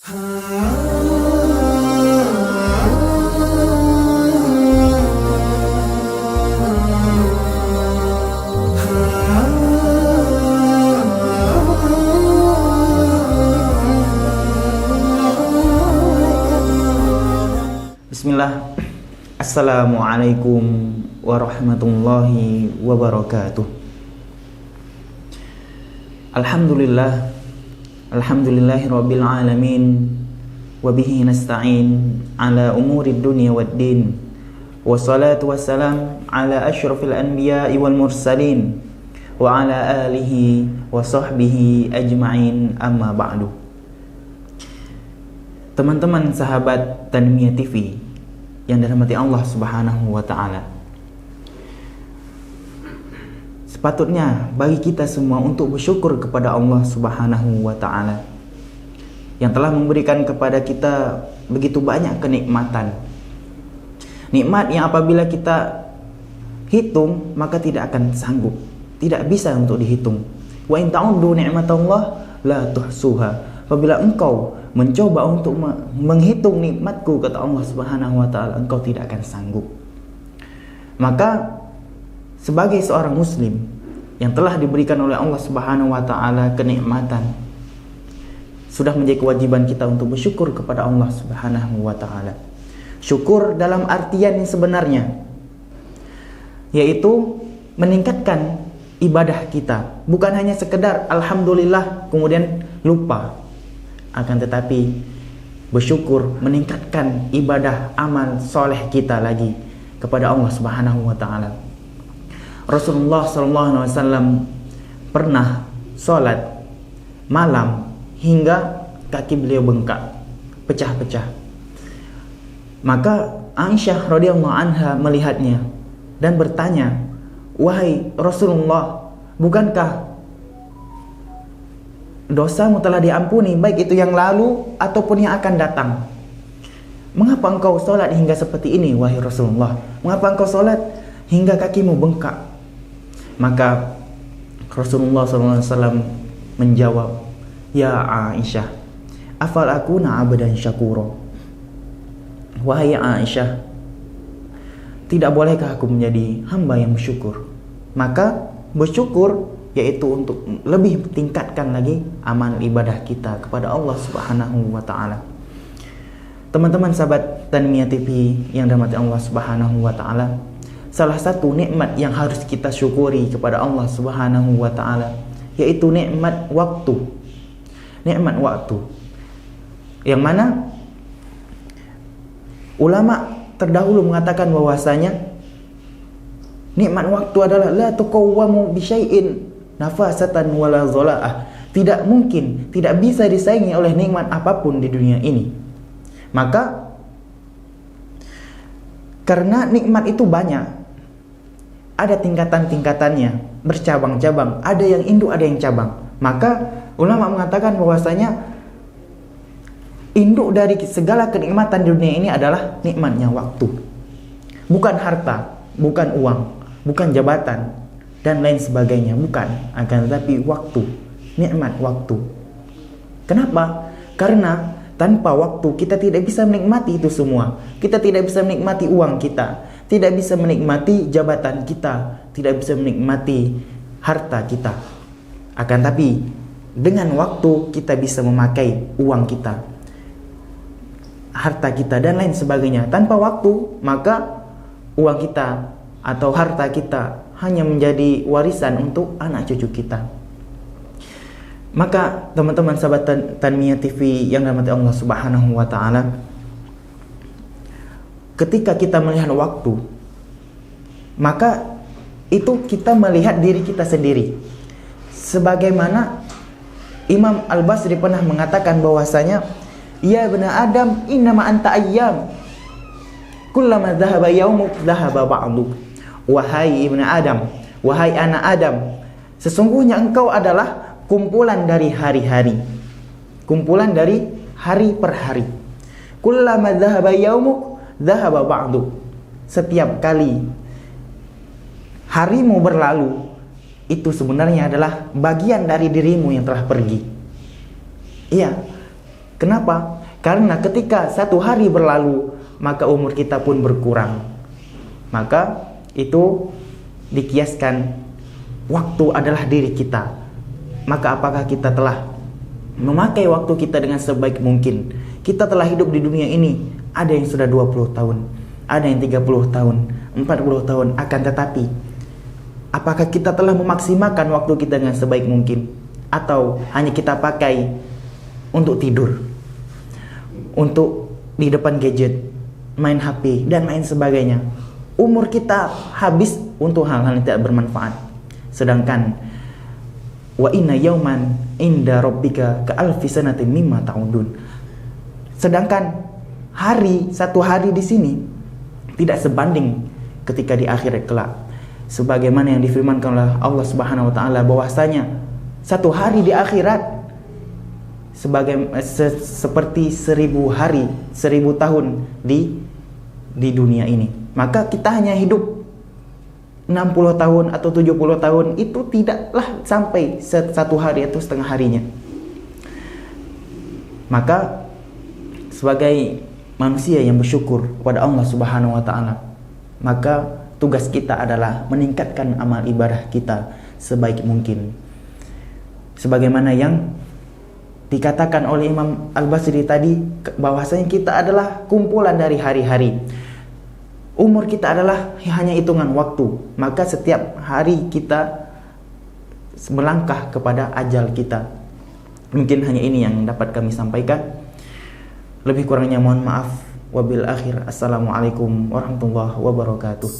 Bismillah. Assalamualaikum warahmatullahi wabarakatuh. Alhamdulillah, alhamdulillahi rabbil alamin, wabihi nasta'in ala umuri dunya waddin, wassalatu wassalam ala ashrafil anbiya'i wal mursalin, wa ala alihi wa sahbihi ajma'in, amma ba'du. Teman-teman sahabat Tanmiyah TV yang dirahmati Allah Subhanahu wa ta'ala, sepatutnya bagi kita semua untuk bersyukur kepada Allah Subhanahu wa ta'ala yang telah memberikan kepada kita begitu banyak kenikmatan. Nikmat yang apabila kita hitung maka tidak akan sanggup, tidak bisa untuk dihitung. Wa in ta'uddu ni'matallah la tuhsuha. Apabila engkau mencoba untuk menghitung nikmatku, kata Allah Subhanahu wa ta'ala, engkau tidak akan sanggup. Maka sebagai seorang muslim yang telah diberikan oleh Allah Subhanahu wa ta'ala kenikmatan, sudah menjadi kewajiban kita untuk bersyukur kepada Allah Subhanahu wa ta'ala. Syukur dalam artian yang sebenarnya, yaitu meningkatkan ibadah kita, bukan hanya sekedar alhamdulillah kemudian lupa, akan tetapi bersyukur meningkatkan ibadah amal soleh kita lagi kepada Allah Subhanahu wa ta'ala. Rasulullah SAW pernah sholat malam hingga kaki beliau bengkak, pecah-pecah. Maka Aisyah radhiyallahu anha melihatnya dan bertanya, "Wahai Rasulullah, bukankah dosamu telah diampuni, baik itu yang lalu ataupun yang akan datang? Mengapa engkau sholat hingga seperti ini, wahai Rasulullah? Mengapa engkau sholat hingga kakimu bengkak?" Maka Rasulullah SAW menjawab, "Ya Aisyah, afal akuna abdan syakura." Wahai Aisyah, tidak bolehkah aku menjadi hamba yang bersyukur? Maka bersyukur yaitu untuk lebih tingkatkan lagi amal ibadah kita kepada Allah Subhanahu wa ta'ala. Teman-teman sahabat Tanmiyah TV yang dirahmati Allah Subhanahu wa ta'ala, salah satu nikmat yang harus kita syukuri kepada Allah Subhanahu wa ta'ala yaitu nikmat waktu. Nikmat waktu yang mana ulama terdahulu mengatakan bahwasanya nikmat waktu adalah la tuqawwamu bi syai'in nafasatan wala zola'ah. Tidak mungkin, tidak bisa disaingi oleh nikmat apapun di dunia ini. Maka karena nikmat itu banyak, ada tingkatan-tingkatannya, bercabang-cabang, ada yang induk, ada yang cabang. Maka ulama mengatakan bahwasanya induk dari segala kenikmatan di dunia ini adalah nikmatnya waktu. Bukan harta, bukan uang, bukan jabatan dan lain sebagainya, bukan, akan tetapi waktu, nikmat waktu. Kenapa? Karena tanpa waktu kita tidak bisa menikmati itu semua. Kita tidak bisa menikmati uang kita, tidak bisa menikmati jabatan kita, tidak bisa menikmati harta kita. Akan tapi dengan waktu kita bisa memakai uang kita, harta kita dan lain sebagainya. Tanpa waktu maka uang kita atau harta kita hanya menjadi warisan untuk anak cucu kita. Maka teman-teman sahabat Tanmiyah TV yang dirahmati Allah Subhanahu wa ta'ala, ketika kita melihat waktu, maka itu kita melihat diri kita sendiri. Sebagaimana Imam Al-Basri pernah mengatakan bahwasanya, "Ya bena Adam, innama anta ayyam, kullama dhahaba yaumuk dhahaba ba'duk." Wahai ibnu Adam, wahai anak Adam, sesungguhnya engkau adalah kumpulan dari hari-hari, kumpulan dari hari per hari. Kullama dhahaba yaumuk dhahaba ba'duk. Setiap kali harimu berlalu, itu sebenarnya adalah bagian dari dirimu yang telah pergi. Iya, Kenapa? Karena ketika satu hari berlalu, maka umur kita pun berkurang. Maka itu dikiaskan waktu adalah diri kita. Maka apakah kita telah memakai waktu kita dengan sebaik mungkin? Kita telah hidup di dunia ini, ada yang sudah 20 tahun, ada yang 30 tahun, 40 tahun. Akan tetapi, apakah kita telah memaksimalkan waktu kita dengan sebaik mungkin? Atau hanya kita pakai untuk tidur, untuk di depan gadget, main HP, dan lain sebagainya? Umur kita habis untuk hal-hal yang tidak bermanfaat. Sedangkan wa inna yauman inda rabbika ka alfi sanatin mimma ta'udun. Sedangkan satu hari di sini tidak sebanding ketika di akhirat kelak. Sebagaimana yang difirmankan oleh Allah Subhanahu wa taala bahwasanya satu hari di akhirat seperti 1000 hari, 1000 tahun di dunia ini. Maka kita hanya hidup 60 tahun atau 70 tahun, itu tidaklah sampai satu hari atau setengah harinya. Maka sebagai manusia yang bersyukur kepada Allah Subhanahu wa taala, maka tugas kita adalah meningkatkan amal ibadah kita sebaik mungkin. Sebagaimana yang dikatakan oleh Imam Al-Basri tadi, bahwasanya kita adalah kumpulan dari hari-hari. Umur kita adalah hanya hitungan waktu. Maka setiap hari kita melangkah kepada ajal kita. Mungkin hanya ini yang dapat kami sampaikan. Lebih kurangnya mohon maaf. Wabil akhir. Assalamualaikum warahmatullahi wabarakatuh.